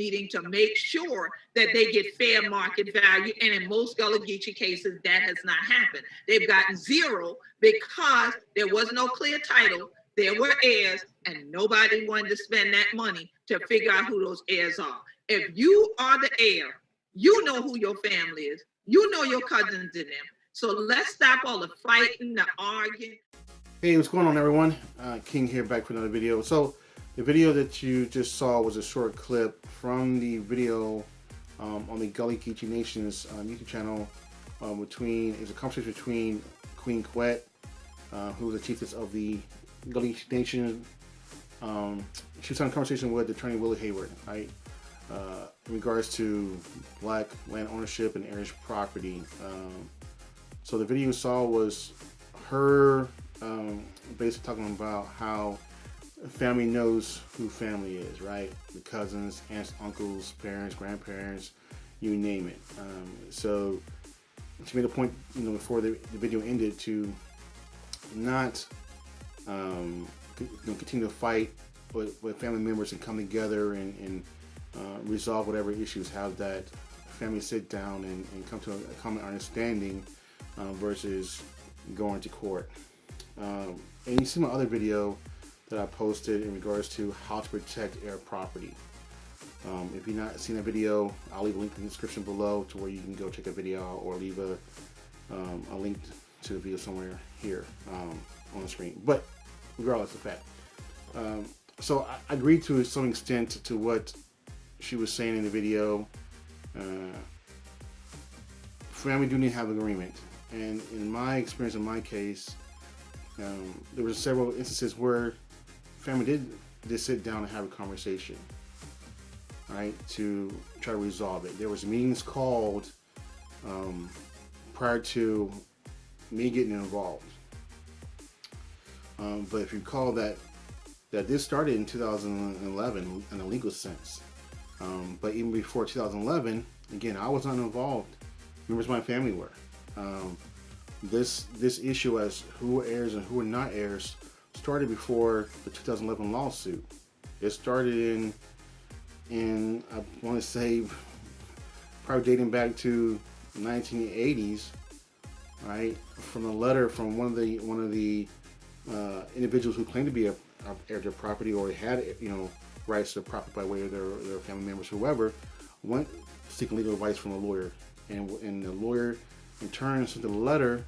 meeting to make sure that they get fair market value. And in most Gullah-Geechee cases, that has not happened. They've gotten zero because there was no clear title. There were heirs, and nobody wanted to spend that money to figure out who those heirs are. If you are the heir, you know who your family is. You know your cousins in them. So let's stop all the fighting, the arguing. Hey, what's going on, everyone? King here, back for another video. So the video that you just saw was a short clip from the video on the Gullah-Geechee Nation's YouTube channel. It's a conversation between Queen Quet, who was the chiefess of the Gullah-Geechee Nation. She was having a conversation with Attorney Willie Hayward, right? In regards to black land ownership and heirs property. So the video you saw was her basically talking about how family knows who family is, right? The cousins, aunts, uncles, parents, grandparents, you name it. So she made a point, before the video ended, to not continue to fight with family members and come together and resolve whatever issues. Have that family sit down and come to a common understanding versus going to court. And you see my other video that I posted in regards to how to protect heir property. If you've not seen that video, I'll leave a link in the description below to where you can go check that video out, or leave a link to the video somewhere here on the screen. But regardless of that, so I agreed to some extent to what she was saying in the video. Family do need to have an agreement, and in my experience, in my case, there were several instances where family did just sit down and have a conversation, right, to try to resolve it. There was meetings called prior to me getting involved. But if you recall that this started in 2011 in a legal sense. But even before 2011, again, I was not involved. Members of my family were. This issue as who were heirs and who were not heirs started before the 2011 lawsuit. It started in I want to say probably dating back to 1980s, right? From a letter from one of the individuals who claimed to be a heir to property, or had rights to property by way of their family members, whoever, went seeking legal advice from a lawyer, and the lawyer in turn sent a letter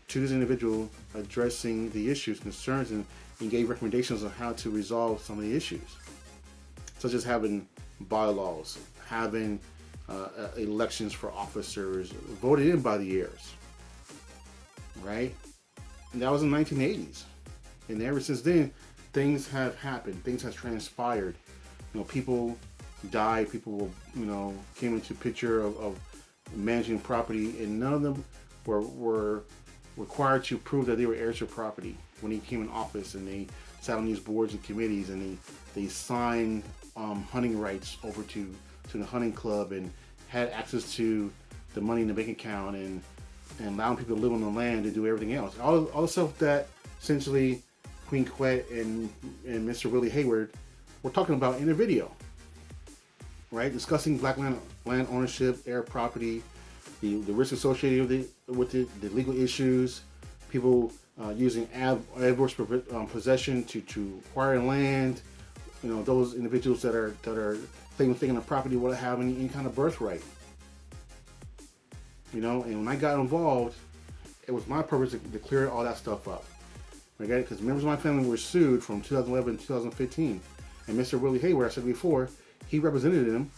to this individual addressing the issues, concerns, and gave recommendations on how to resolve some of the issues, such as having bylaws, having elections for officers voted in by the heirs, right? And that was in the 1980s, and ever since then, things have happened. Things have transpired. People died. People came into picture of managing property, and none of them were required to prove that they were heirs to property when he came in office, and they sat on these boards and committees, and they signed hunting rights over to the hunting club, and had access to the money in the bank account, and allowing people to live on the land, to do everything else. All the stuff that essentially Queen Quet and Mr. Willie Hayward were talking about in the video, right? Discussing black land ownership, heir property, the risks associated with the legal issues, people using adverse possession to acquire land, those individuals that are thinking of property without having any kind of birthright. And when I got involved, it was my purpose to clear all that stuff up. Okay, because members of my family were sued from 2011 to 2015, and Mr. Willie Hayward, I said before, he represented them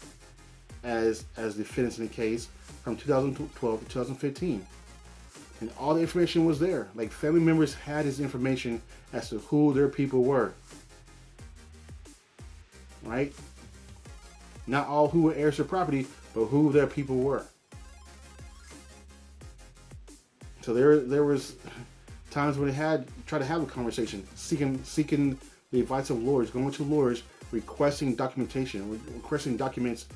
as defendants in the case from 2012 to 2015, and all the information was there. Like, family members had this information as to who their people were, right? Not all who were heirs to property, but who their people were. So there was times when they tried to have a conversation, seeking the advice of lawyers, going to lawyers, requesting documentation, requesting documents,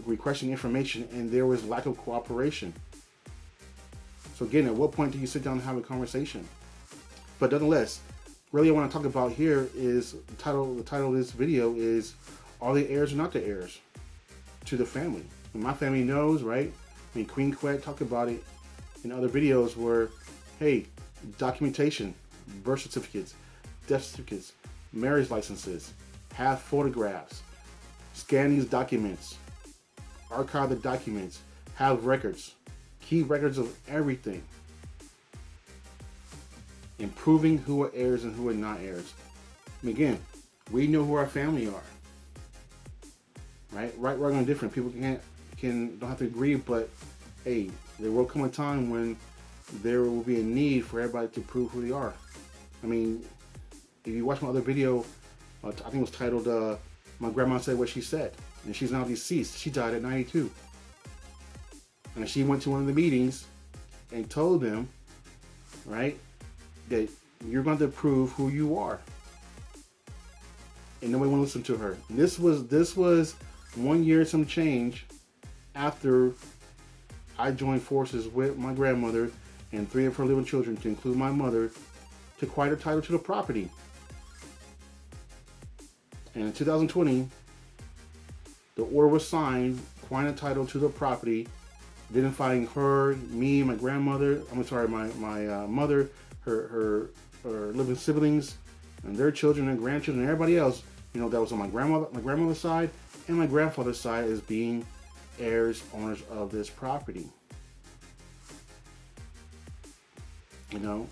requesting information, and there was lack of cooperation. So again, at what point do you sit down and have a conversation? But nonetheless, really what I want to talk about here is the title of this video is, are they heirs or not the heirs? to the family. And my family knows, right? I mean, Queen Quet talked about it in other videos where, hey, documentation, birth certificates, death certificates, marriage licenses, have photographs, scan these documents, archive the documents, have records, keep records of everything. Improving who are heirs and who are not heirs. And again, we know who our family are. Right, wrong, and different. People don't have to agree, but hey, there will come a time when there will be a need for everybody to prove who they are. I mean, if you watch my other video, I think it was titled "My Grandma Said What She Said," and she's now deceased. She died at 92, and she went to one of the meetings and told them, right, that you're going to prove who you are, and nobody would listen to her. And this was 1 year some change after I joined forces with my grandmother and 3 of her living children, to include my mother, to acquire title to the property. And in 2020, the order was signed, acquiring a title to the property, identifying her, me, my grandmother, my mother, her living siblings, and their children and grandchildren, and everybody else, that was on my grandmother's side and my grandfather's side, as being heirs, owners of this property.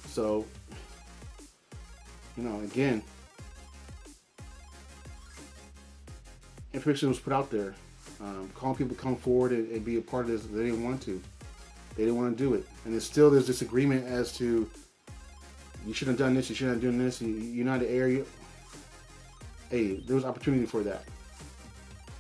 So, again, information was put out there, calling people to come forward and be a part of this. They didn't want to. They didn't want to do it. And there's disagreement as to, you shouldn't have done this, you shouldn't have done this, you're not the heir. Hey, there was opportunity for that.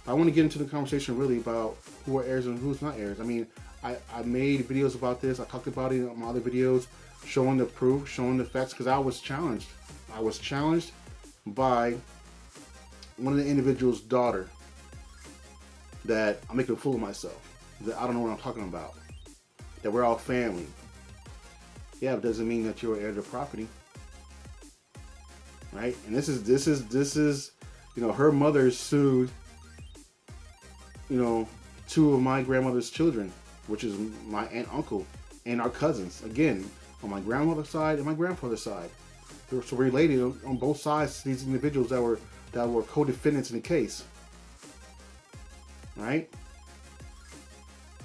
I want to get into the conversation really about who are heirs and who's not heirs. I mean, I made videos about this. I talked about it in my other videos, showing the proof, showing the facts, because I was challenged. I was challenged by one of the individual's daughter that I'm making a fool of myself, that I don't know what I'm talking about, that we're all family. Yeah, it doesn't mean that you're heir to the property, right? And this is her mother sued 2 of my grandmother's children, which is my aunt, uncle, and our cousins, again, on my grandmother's side and my grandfather's side. They're so related on both sides to these individuals that were co-defendants in the case, right?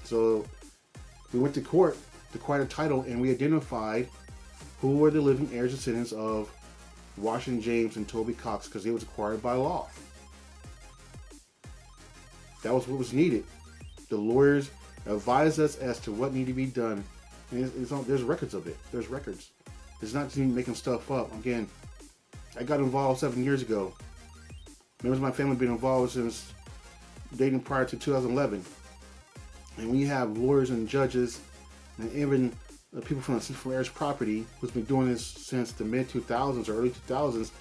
So we went to court to acquire a title, and we identified who were the living heirs and descendants of Washington James and Toby Cox, because it was acquired by law. That was what was needed. The lawyers advised us as to what needed to be done, and there's records of it. There's records. It's not just making stuff up. Again, I got involved 7 years ago. Members of my family have been involved since dating prior to 2011. And we have lawyers and judges and even people from the Center for Heirs Property who's been doing this since the mid-2000s or early 2000s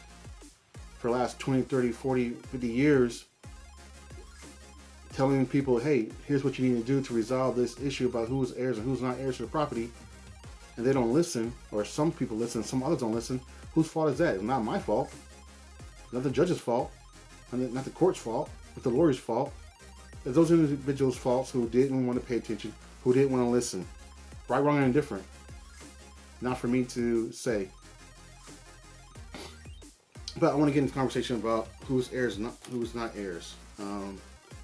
for the last 20, 30, 40, 50 years, telling people, hey, here's what you need to do to resolve this issue about who's heirs and who's not heirs to the property. And they don't listen, or some people listen, some others don't listen. Whose fault is that? It's not my fault. Not the judge's fault. Not the court's fault. It's the lawyer's fault. It's those individuals' faults who didn't want to pay attention, who didn't want to listen. Right, wrong, and indifferent. Not for me to say. But I want to get into the conversation about who's heirs and who's not heirs.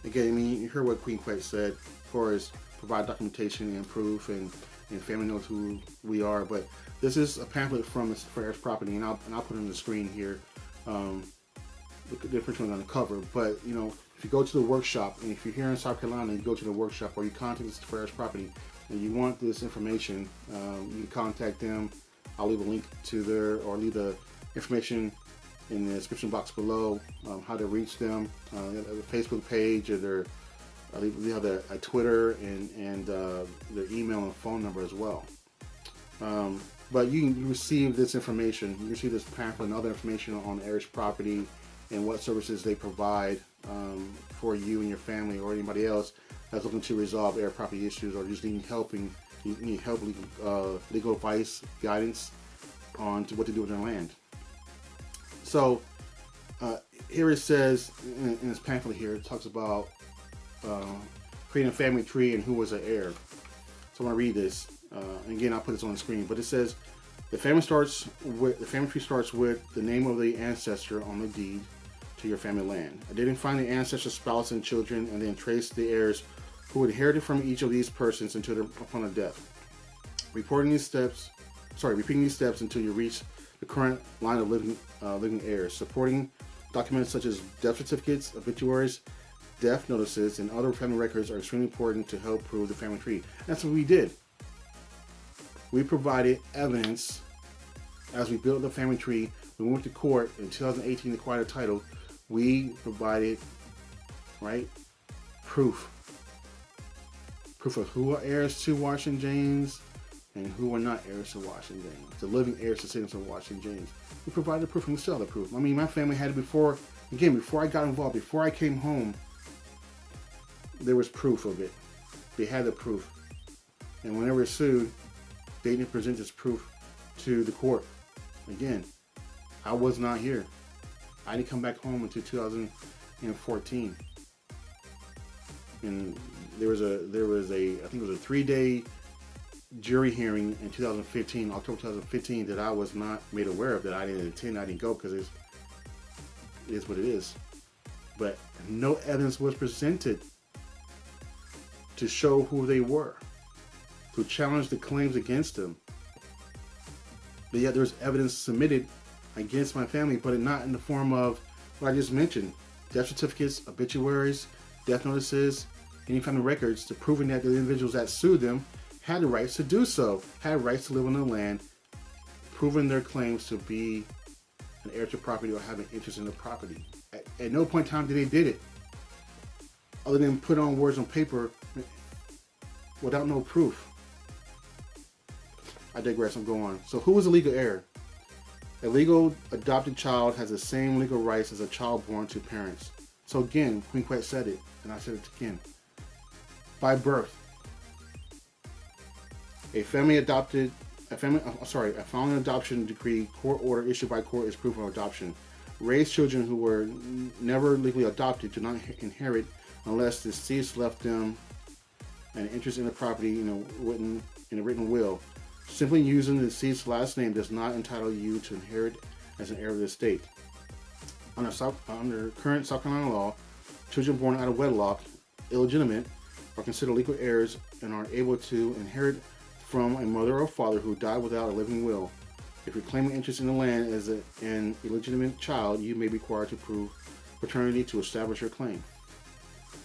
Again, I mean, you heard what Queen Quet said, as far as provide documentation and proof, and family knows who we are. But this is a pamphlet from the Center for Heirs Property, and I'll put it on the screen here. The difference on the cover. But if you go to the workshop, and if you're here in South Carolina, you go to the workshop, or you contact the Center for Heirs Property, and you want this information, you can contact them. I'll leave a link to leave the information in the description box below, how to reach them, the Facebook page, or they have a Twitter and their email and phone number as well. But you receive this information, you receive this pamphlet and other information on Heirs Property and what services they provide for you and your family or anybody else that's looking to resolve heir property issues, or just need help, legal advice, guidance on to what to do with their land. So here it says in this pamphlet here, it talks about creating a family tree and who was an heir. So I'm going to read this. Again, I'll put this on the screen. But it says, the family tree starts with the name of the ancestor on the deed to your family land. Identifying the ancestor's spouse and children, and then trace the heirs who inherited from each of these persons upon their death. Repeating these steps until you reach the current line of living heirs. Supporting documents such as death certificates, obituaries, death notices, and other family records are extremely important to help prove the family tree. That's what we did. We provided evidence as we built the family tree. When we went to court in 2018 to acquire the title, we provided, proof of who are heirs to Washington James and who are not heirs to Washington James. The living heirs to citizens of Washington James. We provided proof and we still have the proof. I mean, my family had it before I got involved, before I came home, there was proof of it. They had the proof. And when they were sued, they didn't present this proof to the court. Again, I was not here. I didn't come back home until 2014. And there was a I think it was a 3-day jury hearing in 2015, October 2015, that I was not made aware of, that I didn't attend, I didn't go, because it is what it is. But no evidence was presented to show who they were, to challenge the claims against them. But yet there's evidence submitted against my family, but not in the form of what I just mentioned: death certificates, obituaries, death notices, any family records, to proving that the individuals that sued them had the rights to do so, had rights to live on the land, proving their claims to be an heir to property or have an interest in the property. At no point in time did they did it, other than put on words on paper without no proof. I digress, I'm going on. So who is a legal heir? A legal adopted child has the same legal rights as a child born to parents. So again, Queen Quet said it, and I said it again. By birth, a family adoption decree, court order issued by court, is proof of adoption. Raised children who were never legally adopted do not inherit unless the deceased left them an interest in the property in a written will. Simply using the deceased's last name does not entitle you to inherit as an heir of the estate. Under current South Carolina law, children born out of wedlock, illegitimate, are considered legal heirs and are able to inherit from a mother or father who died without a living will. If you're claiming interest in the land as an illegitimate child, you may be required to prove paternity to establish your claim.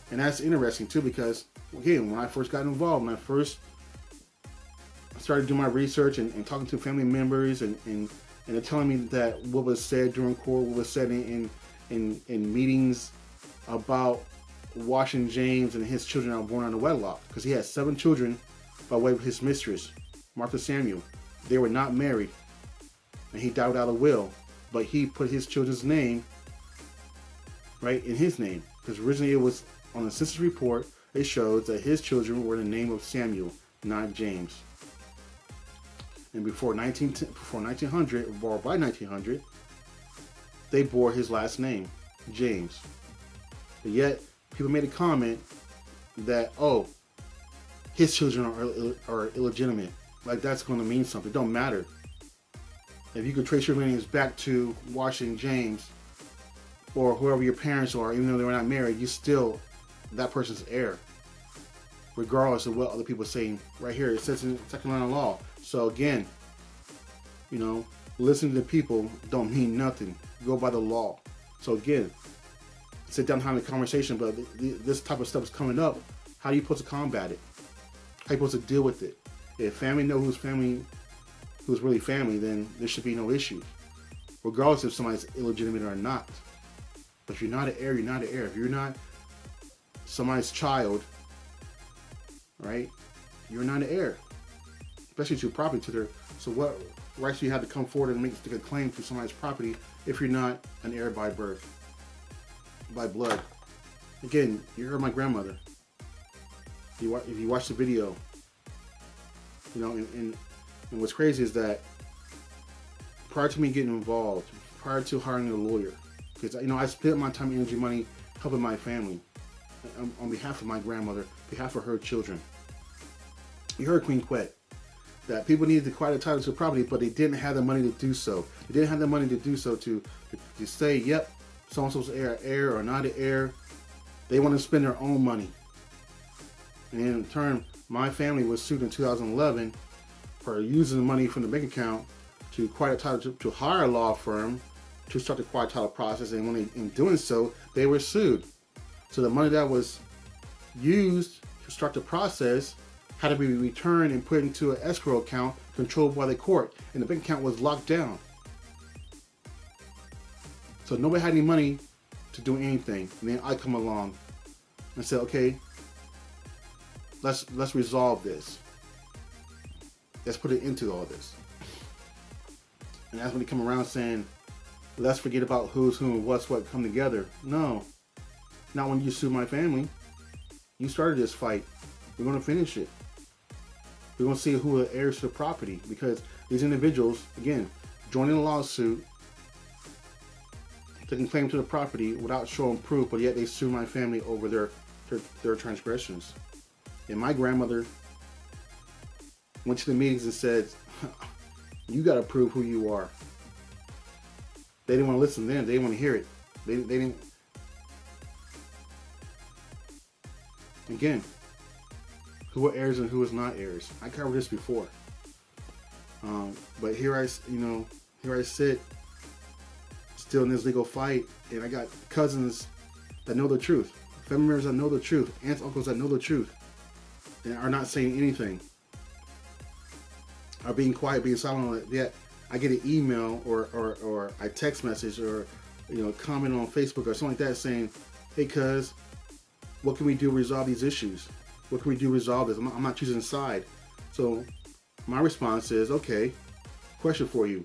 And that's interesting too, because again, when I first got involved, when I first started doing my research and talking to family members, and they're telling me that what was said during court, what was said in meetings about Washington James and his children that were born out of wedlock, because he had 7 children by way of his mistress, Martha Samuel. They were not married, and he died without a will, but he put his children's name in his name, because originally it was on the census report. It shows that his children were the name of Samuel, not James. And before 1900, or by 1900, they bore his last name, James. But yet, people made a comment that, oh, his children are illegitimate. Like, that's going to mean something. It don't matter. If you could trace your lineage back to Washington James, or whoever your parents are, even though they were not married, you still that person's heir, regardless of what other people are saying. Right here, it says in South Carolina law. So again, listening to people don't mean nothing. Go by the law. So again, sit down and have a conversation, but this type of stuff is coming up. How are you supposed to combat it? How are you supposed to deal with it? If family know who's really family, then there should be no issues, regardless if somebody's illegitimate or not. But if you're not an heir, you're not an heir. If you're not somebody's child, right, you're not an heir, especially to property to their. So what rights do you have to come forward and make a claim to somebody's property if you're not an heir by birth, by blood? Again, you heard my grandmother. If you watch the video, and what's crazy is that prior to me getting involved, prior to hiring a lawyer, because I spent my time, energy, money helping my family. on behalf of my grandmother, on behalf of her children. You heard Queen Quet, that people needed to acquire the title to the property, but they didn't have the money to do so. They didn't have the money to do so to say, yep, so-and-so's heir or not an heir. They want to spend their own money. And in turn, my family was sued in 2011 for using the money from the bank account to acquire the title, to hire a law firm to start the quiet title process. And when in doing so, they were sued. So the money that was used to start the process had to be returned and put into an escrow account controlled by the court, and the bank account was locked down. So nobody had any money to do anything. And then I come along and said, okay, let's resolve this. Let's put it into all this. And that's when they come around saying, let's forget about who's who and what's what, come together. No, not when you sue my family. You started this fight. We're going to finish it. We're going to see who are heirs to the property, because these individuals, again, joining a lawsuit, taking claim to the property without showing proof, but yet they sue my family over their transgressions. And my grandmother went to the meetings and said, you got to prove who you are. They didn't want to listen then. They didn't want to hear it. They didn't. Again, who are heirs and who is not heirs. I covered this before. But here I sit, still in this legal fight, and I got cousins that know the truth, family members that know the truth, aunts, uncles that know the truth, and are not saying anything, are being quiet, being silent. Yet I get an email or a text message or comment on Facebook or something like that saying, "Hey, cuz, what can we do to resolve these issues? What can we do to resolve this? I'm not choosing a side." So my response is, okay, question for you.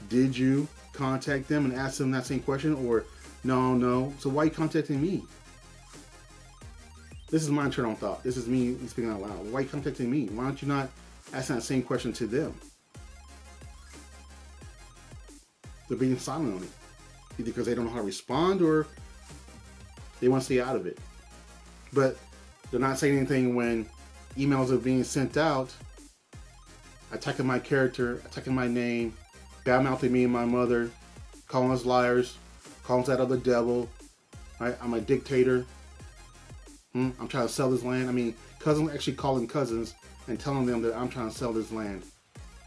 Did you contact them and ask them that same question? Or no. So why are you contacting me? This is my internal thought. This is me speaking out loud. Why are you contacting me? Why don't you not ask that same question to them? They're being silent on it. Either because they don't know how to respond or they want to stay out of it. But they're not saying anything when emails are being sent out, attacking my character, attacking my name, bad-mouthing me and my mother, calling us liars, calling us that other devil, right? I'm a dictator. I'm trying to sell this land. I mean, cousins actually calling cousins and telling them that I'm trying to sell this land.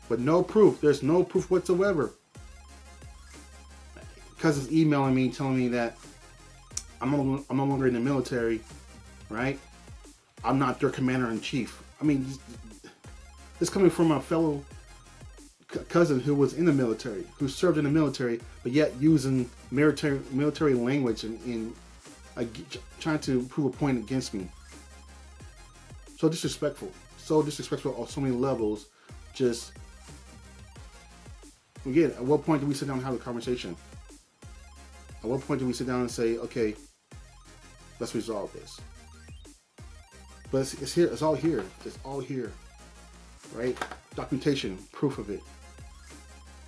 But no proof. There's no proof whatsoever. Cousins emailing me, telling me that I'm no longer in the military, right? I'm not their commander-in-chief. I mean, this coming from a fellow cousin who was in the military, who served in the military, but yet using military language and trying to prove a point against me. So disrespectful on so many levels. Just, again, at what point do we sit down and have a conversation? At what point do we sit down and say, okay, let's resolve this? But it's here. It's all here. It's all here, right? Documentation, proof of it.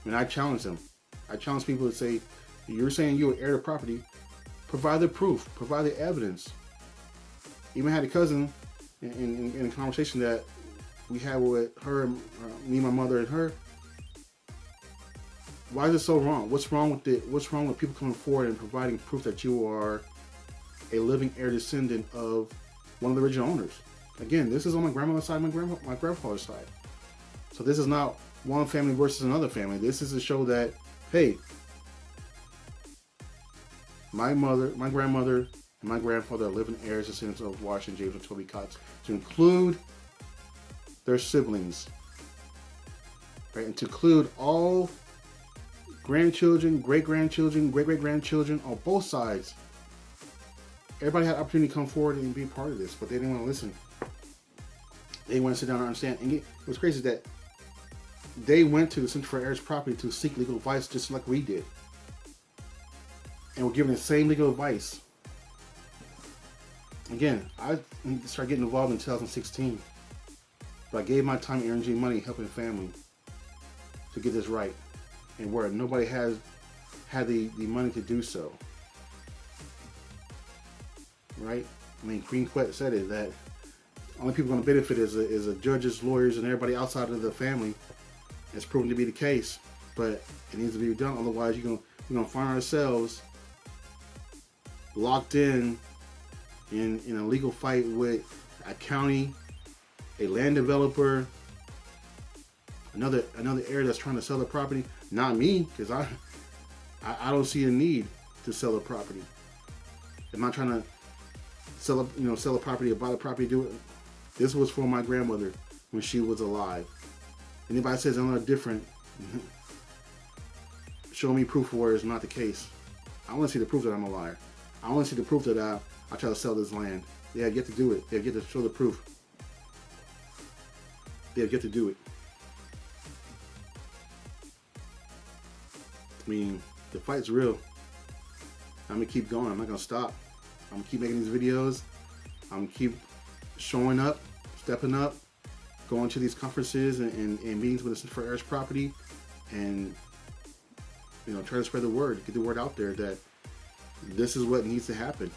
And I challenge them. I challenge people to say, you're saying you're heir to property. Provide the proof. Provide the evidence. Even had a cousin in a conversation that we had with her, me, my mother, and her. Why is it so wrong? What's wrong with it? What's wrong with people coming forward and providing proof that you are a living heir descendant of one of the original owners? Again, this is on my grandmother's side, my grandfather's side. So this is not one family versus another family. This is to show that, hey, my grandmother, and my grandfather are living heirs descendants of Washington, James, and Toby Cox, to include their siblings, right? And to include all grandchildren, great-grandchildren, great-great-grandchildren on both sides. Everybody had the opportunity to come forward and be a part of this, but they didn't want to listen. They didn't want to sit down and understand. And it was crazy that they went to the Center for Heirs Property to seek legal advice just like we did. And were given the same legal advice. Again, I started getting involved in 2016. But I gave my time, energy, money, helping family to get this right. And where nobody has had the money to do so. Right? I mean, Queen Quet said it, that only people going to benefit is a judges, lawyers, and everybody outside of the family. It's proven to be the case, but it needs to be done. Otherwise, we're gonna find ourselves locked in a legal fight with a county, a land developer, another heir that's trying to sell the property. Not me, because I don't see a need to sell the property. I'm not trying to sell a property or buy the property. Do it. This was for my grandmother when she was alive. Anybody says I'm not different, show me proof where it's not the case. I want to see the proof that I'm a liar. I want to see the proof that I try to sell this land. They have yet to do it. They have yet to show the proof. They have yet to do it. I mean, the fight's real. I'm going to keep going. I'm not going to stop. I'm going to keep making these videos. I'm going to keep showing up, stepping up, going to these conferences and meetings with the for Heirs property, and try to spread the word, get the word out there that this is what needs to happen.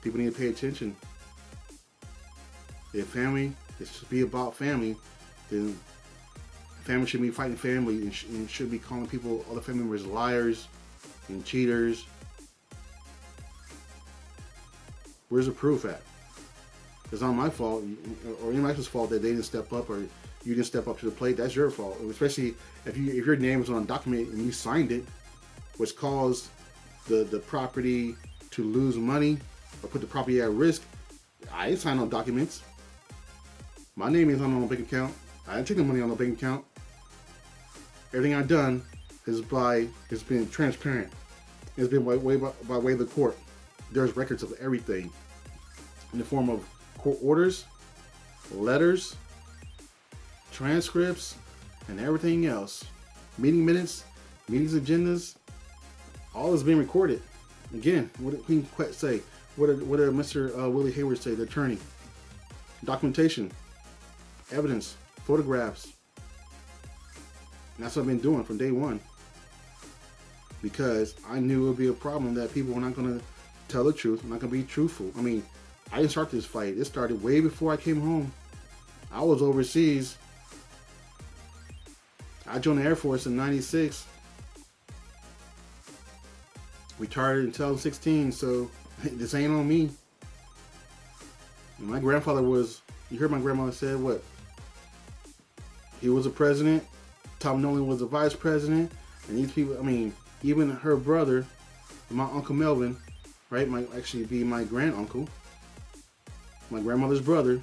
People need to pay attention. If family is to be about family, then family should be fighting family and should be calling people, other family members, liars and cheaters. Where's the proof at? It's not my fault or anyone else's fault that they didn't step up or you didn't step up to the plate. That's your fault, especially if your name was on a document and you signed it, which caused the property to lose money or put the property at risk. I didn't sign no documents. My name is on no bank account. I didn't take the money on no bank account. Everything I've done is it's been transparent. It's been by way of the court. There's records of everything in the form of court orders, letters, transcripts, and everything else. Meeting minutes, meetings agendas, all is being recorded. Again, what did Queen Quet say? What did Mr. Willie Hayward say, the attorney? Documentation, evidence, photographs. And that's what I've been doing from day one. Because I knew it would be a problem that people were not going to tell the truth, not going to be truthful. I mean, I didn't start this fight. It started way before I came home. I was overseas. I joined the Air Force in '96. Retired in 2016, so this ain't on me. And my grandfather was, you heard my grandmother said what? He was a president. Tom Nolan was a vice president. And these people, I mean, even her brother, my Uncle Melvin, right, might actually be my granduncle, my grandmother's brother.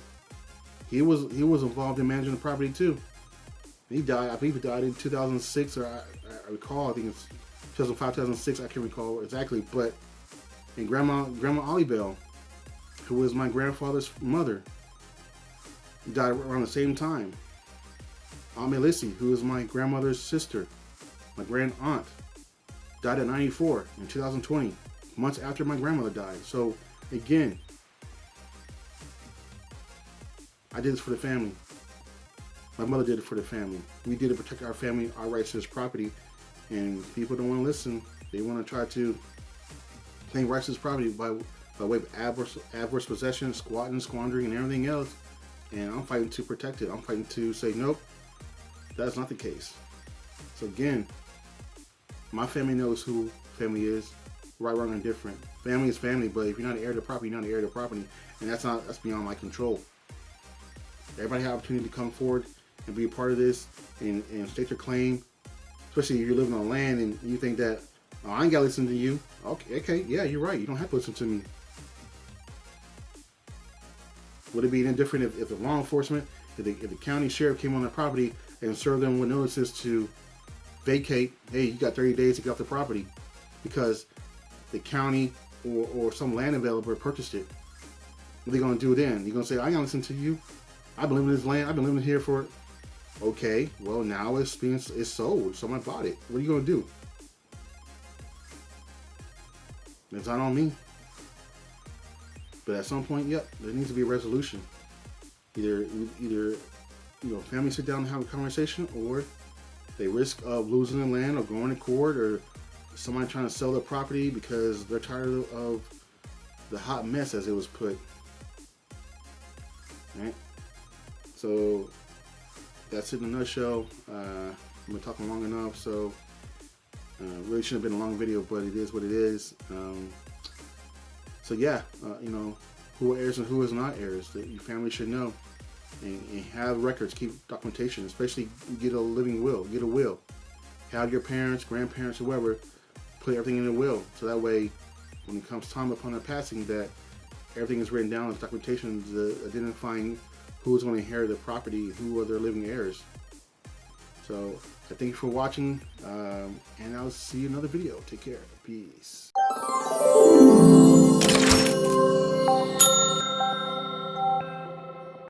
He was involved in managing the property too. He died, I believe he died in 2006, or I recall, I think it's 2005, 2006, I can't recall exactly, but, and Grandma Ollie Bell, who was my grandfather's mother, died around the same time. Aunt Melissy, who was my grandmother's sister, my grand aunt, died at 94 in 2020, months after my grandmother died. So again, I did this for the family. My mother did it for the family. We did it to protect our family, our rights to this property. And people don't want to listen. They want to try to claim rights to this property by way of adverse possession, squatting, squandering, and everything else. And I'm fighting to protect it. I'm fighting to say, nope, that's not the case. So again, my family knows who family is. Right, wrong, and different. Family is family, but if you're not an heir to the property, you're not an heir to the property. And that's beyond my control. Everybody has an opportunity to come forward and be a part of this and state their claim. Especially if you're living on land and you think that, oh, I ain't got to listen to you. Okay, yeah, you're right. You don't have to listen to me. Would it be any different if the law enforcement, if the county sheriff came on the property and served them with notices to vacate, hey, you got 30 days to get off the property because the county or some land developer purchased it? What are they going to do then? You're going to say, I ain't going to listen to you. I've been living in this land. I've been living here for... Okay, well now it's sold. Someone bought it. What are you going to do? It's not on me. But at some point, yep, there needs to be a resolution. Either family sit down and have a conversation, or they risk of losing the land or going to court, or somebody trying to sell their property because they're tired of the hot mess, as it was put. Right? So that's it in a nutshell. I've been talking long enough, so really shouldn't have been a long video, but it is what it is. So yeah, you know, who are heirs and who is not heirs, that your family should know, and have records, keep documentation, especially get a living will, get a will. Have your parents, grandparents, whoever, put everything in a will, so that way, when it comes time upon their passing, that everything is written down as documentation, identifying who's going to inherit the property, who are their living heirs. So I thank you for watching, and I'll see you in another video. Take care. Peace.